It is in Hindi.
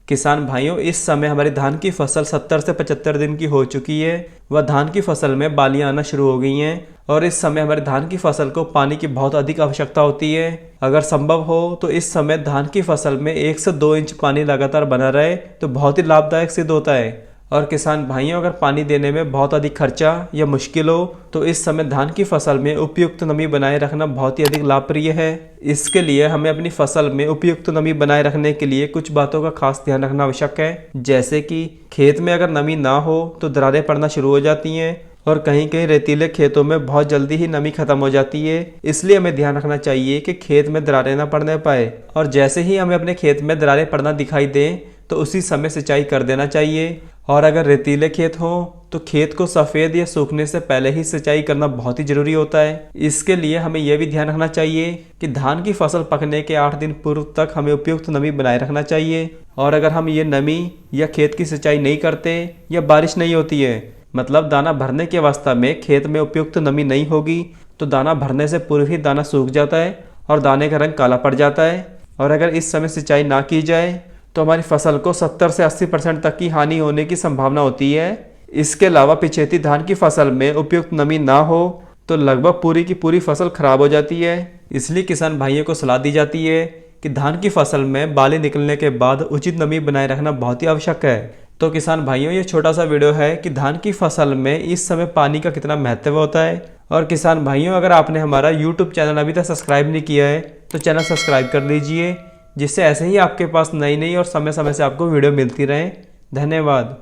किसान भाइयों, इस समय हमारी धान की फसल 70 से 75 दिन की हो चुकी है। वह धान की फसल में बालियां आना शुरू हो गई हैं और इस समय हमारे धान की फसल को पानी की बहुत अधिक आवश्यकता होती है। अगर संभव हो तो इस समय धान की फसल में 1 से 2 इंच पानी लगातार बना रहे तो बहुत ही लाभदायक सिद्ध होता है। और किसान भाइयों, अगर पानी देने में बहुत अधिक खर्चा या मुश्किल हो तो इस समय धान की फसल में उपयुक्त नमी बनाए रखना बहुत ही अधिक लाभप्रिय है। इसके लिए हमें अपनी फसल में उपयुक्त नमी बनाए रखने के लिए कुछ बातों का खास ध्यान रखना आवश्यक है। जैसे कि खेत में अगर नमी ना हो तो दरारें पड़ना शुरू हो जाती हैं और कहीं कहीं रेतीले खेतों में बहुत जल्दी ही नमी खत्म हो जाती है। इसलिए हमें ध्यान रखना चाहिए कि खेत में दरारें ना पड़ने पाए और जैसे ही हमें अपने खेत में दरारें पड़ना दिखाई दें तो उसी समय सिंचाई कर देना चाहिए। और अगर रेतीले खेत हों तो खेत को सफ़ेद या सूखने से पहले ही सिंचाई करना बहुत ही ज़रूरी होता है। इसके लिए हमें यह भी ध्यान रखना चाहिए कि धान की फसल पकने के 8 दिन पूर्व तक हमें उपयुक्त नमी बनाए रखना चाहिए। और अगर हम ये नमी या खेत की सिंचाई नहीं करते या बारिश नहीं होती है, मतलब दाना भरने की अवस्था में खेत में उपयुक्त नमी नहीं होगी, तो दाना भरने से पूर्व ही दाना सूख जाता है और दाने का रंग काला पड़ जाता है। और अगर इस समय सिंचाई ना की जाए तो हमारी फसल को 70 से 80% तक की हानि होने की संभावना होती है। इसके अलावा पिछेती धान की फसल में उपयुक्त नमी ना हो तो लगभग पूरी की पूरी फसल खराब हो जाती है। इसलिए किसान भाइयों को सलाह दी जाती है कि धान की फसल में बाली निकलने के बाद उचित नमी बनाए रखना बहुत ही आवश्यक है। तो किसान भाइयों, ये छोटा सा वीडियो है कि धान की फसल में इस समय पानी का कितना महत्व होता है। और किसान भाइयों, अगर आपने हमारा YouTube चैनल अभी तक सब्सक्राइब नहीं किया है तो चैनल सब्सक्राइब कर लीजिए, जिससे ऐसे ही आपके पास नई नई और समय समय से आपको वीडियो मिलती रहे। धन्यवाद।